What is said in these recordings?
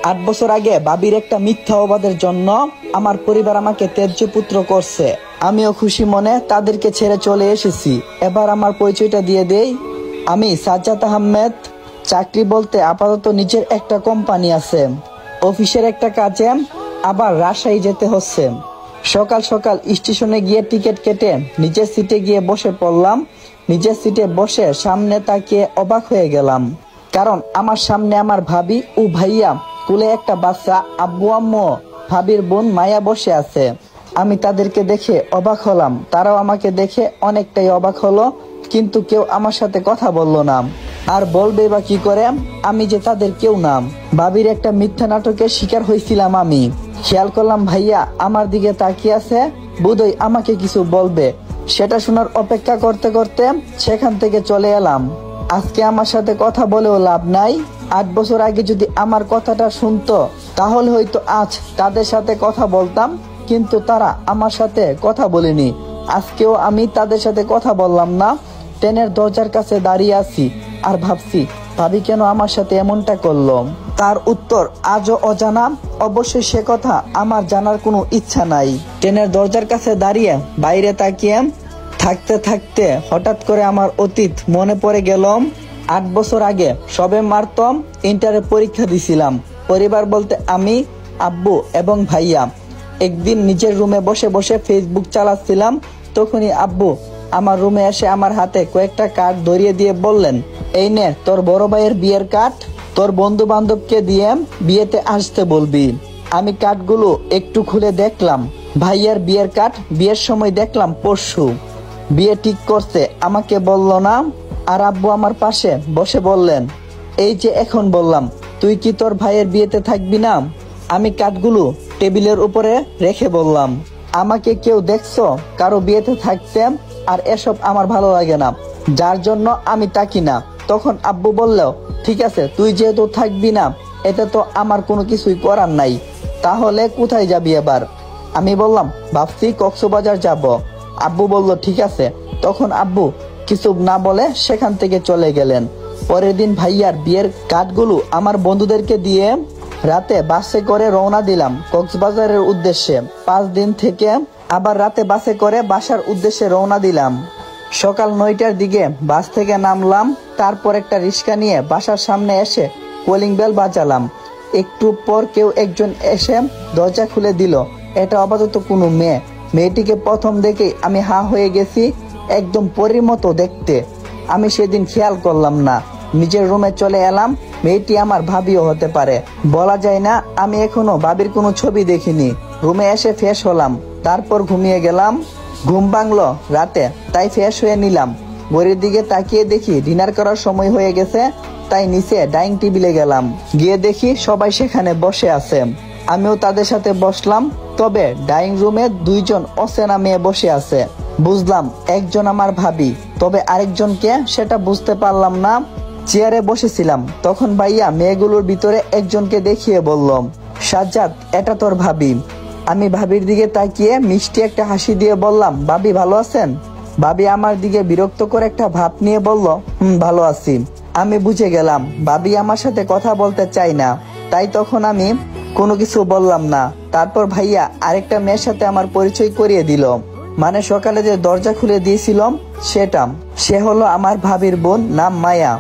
8 বছর আগে ভাবির একটা মিথ্যা অবাদের জন্য আমার পরিবার আমাকে ত্যায্য পুত্র করছে। আমিও খুশি মনে তাদেরকে ছেড়ে চলে এসেছি। এবার আমার পরিচয়টা দিয়ে দেই। আমি সাজ্জাদ আহমেদ। চাকরি বলতে আপাতত নিজের একটা কোম্পানি আছে, অফিসের একটা কাজে আবার রাজশাহী যেতে হচ্ছে। সকাল সকাল স্টেশনে গিয়ে টিকিট কেটে নিজের সিটে গিয়ে বসে পড়লাম। নিজের সিটে বসে সামনে তাকিয়ে অবাক হয়ে গেলাম, কারণ আমার সামনে আমার ভাবি ও ভাইয়া, কোলে একটা বাচ্চা, আব্বু আম্মু, ভাবির বোন মায়া বসে আছে। আমি তাদেরকে দেখে অবাক হলাম, তারাও আমাকে দেখে অনেকটাই অবাক হলো, কিন্তু কেউ আমার সাথে কথা বলল না। আর বলবে বা কি করে, আমি যে তাদের কেউ নাম। ভাবির একটা মিথ্যা নাটকের শিকার হয়েছিলাম আমি। খেয়াল করলাম ভাইয়া আমার দিকে তাকিয়ে আছে, বোধহয় আমাকে কিছু বলবে। সেটা শোনার অপেক্ষা করতে করতে সেখান থেকে চলে এলাম। আজকে আমার সাথে কথা বলেও লাভ নাই। 8 বছর আগে যদি আমার কথাটা শুনতো, তাহলে হয়তো আজ তাদের সাথে কথা বলতাম, কিন্তু তারা আমার সাথে কথা বলেনি। আজকেও আমি তাদের সাথে কথা বললাম না। ট্রেনের দরজার কাছে দাঁড়িয়ে আছি আর ভাবছি, ভাবি কেন আমার সাথে এমনটা করলো। তার উত্তর আজও অজানা। অবশ্যই সে কথা আমার জানার কোনো ইচ্ছা নাই। ট্রেনের দরজার কাছে দাঁড়িয়ে বাইরে তাকিয়ে থাকতে থাকতে হঠাৎ করে আমার অতীত মনে পড়ে গেল। 8 বছর আগে সবে মাত্র ইন্টারে পরীক্ষা দিছিলাম। পরিবার বলতে আমি, আব্বু এবং ভাইয়া। একদিন নিজের রুমে বসে বসে ফেসবুক চালাচ্ছিলাম। তখনই আব্বু আমার রুমে এসে আমার হাতে কয়েকটা কার্ড ধরিয়ে দিয়ে বললেন, এই নে তোর বড় ভাইয়ের বিয়ের কার্ড, তোর বন্ধু বান্ধবকে দিয়ে বিয়েতে আসতে বলবি। আমি কার্ডগুলো একটু খুলে দেখলাম, ভাইয়ার বিয়ের কার্ড। বিয়ের সময় দেখলাম পরশু বিয়ে ঠিক করছে, আমাকে বলল না। আর আব্বু আমার পাশে বসে বললেন, এই যে এখন বললাম, তুই কি তোর ভাইয়ের বিয়েতে থাকবি না? আমি কার্ডগুলো টেবিলের উপরে রেখে বললাম, আমাকে কেউ দেখছো কারো বিয়েতে থাকতে? আর এসব আমার ভালো লাগে না, যার জন্য আমি তাকি না। তখন আব্বু বলল, ঠিক আছে, তুই যেহেতু থাকবি না, এতে তো আমার কোনো কিছুই করার নাই। তাহলে কোথায় যাবি এবার? আমি বললাম, ভাবছি কক্সবাজার যাব। আব্বু বলল, ঠিক আছে। তখন আব্বু কিছু না বলে সেখান থেকে চলে গেলেন। পরের দিন ভাইয়ার বিয়ের কার্ডগুলো আমার বন্ধুদেরকে দিয়ে রাতে বাসে করে রওনা দিলাম কক্সবাজারের উদ্দেশ্যে। 5 দিন থেকে আবার রাতে বাসে করে বাসার উদ্দেশ্যে রওনা দিলাম। সকাল 9টার দিকে বাস থেকে নামলাম। তারপর একটা রিক্সা নিয়ে বাসার সামনে এসে কলিং বেল বাজালাম। একটু পর কেউ একজন এসে দরজা খুলে দিল। এটা আপাতত কোনো মেয়ে। মেয়েটিকে প্রথম দেখেই আমি হা হয়ে গেছি, একদম পরীর মতো দেখতে। আমি সেদিন খেয়াল করলাম না, নিজের রুমে চলে এলাম। মেয়েটি আমার ভাবিও হতে পারে, বলা যায় না। আমি এখনো ভাবির কোনো ছবি দেখিনি। রুমে এসে ফ্রেশ হলাম, তারপর ঘুমিয়ে গেলাম। ঘুম ভাঙলো রাতে, তাই ফ্রেশ হয়ে নিলাম। ঘড়ির দিকে তাকিয়ে দেখি ডিনার করার সময় হয়ে গেছে, তাই নিচে ডাইনিং টেবিলে গেলাম। গিয়ে দেখি সবাই সেখানে বসে আছে। আমিও তাদের সাথে বসলাম। তবে ডাইনিং রুমে 2 জন অচেনা মেয়ে বসে আছে। বুঝলাম একজন আমার ভাবি, তবে আরেকজনকে সেটা বুঝতে পারলাম না। চেয়ারে বসেছিলাম, তখন ভাইয়া মেয়েগুলোর ভিতরে একজনকে দেখিয়ে বলল, সাজ্জাদ, এটা তোর ভাবি। আমি ভাবির দিকে তাকিয়ে মিষ্টি একটা হাসি দিয়ে বললাম, ভাবি ভালো আছেন? ভাবি আমার দিকে বিরক্ত করে একটা ভাব নিয়ে বলল, ভালো আছি। আমি বুঝে গেলাম ভাবি আমার সাথে কথা বলতে চাই না, তাই তখন আমি কোনো কিছু বললাম না। তারপর ভাইয়া আরেকটা মেয়ের সাথে আমার পরিচয় করিয়ে দিল। মানে সকালে যে দরজা খুলে দিয়েছিলাম সেটা। সে হলো আমার ভাবির বোন, নাম মায়া।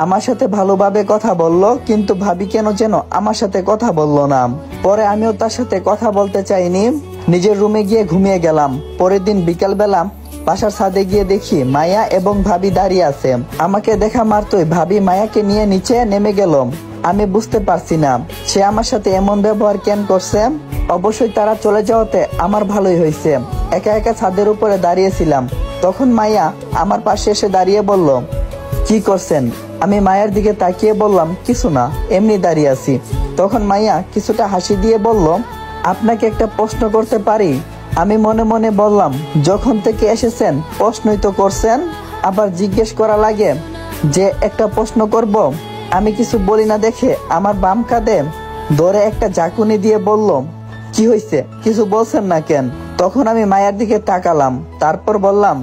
আমার সাথে ভালোভাবে কথা বলল, কিন্তু ভাবি কেন যেন আমার সাথে কথা বলল না। পরে আমিও তার সাথে কথা বলতে চাইনি, নিজের রুমে গিয়ে ঘুমিয়ে গেলাম। পরের দিন বিকালবেলা বাসার ছাদে গিয়ে দেখি মায়া এবং ভাবি দাঁড়িয়ে আছে। আমাকে দেখা মাত্রই ভাবি মায়াকে নিয়ে নিচে নেমে গেল। আমি বুঝতে পারছি না সে আমার সাথে এমন ব্যবহার কেন করছে। অবশ্যই তারা চলে যাওয়াতে আমার ভালোই হয়েছে। একা একা ছাদের উপরে দাঁড়িয়েছিলাম। তখন মায়া আমার পাশে এসে দাঁড়িয়ে বলল, কি করছেন? আমি মায়ের দিকে তাকিয়ে বললাম, কিছু না, এমনি দাঁড়িয়ে আছি। তখন মাইয়া কিছুটা হাসি দিয়ে বলল, আপনাকে একটা প্রশ্ন করতে পারি? আমি মনে মনে বললাম, যখন থেকে এসেছেন প্রশ্নই তো করছেন, আবার জিজ্ঞেস করা লাগে যে একটা প্রশ্ন করব? আমি কিছু বলি না দেখে আমার বাম কাঁধে ধরে একটা ঝাঁকুনি দিয়ে বলল, কি হয়েছে, কিছু বলছেন না কেন? তখন আমি মায়ের দিকে তাকালাম, তারপর বললাম,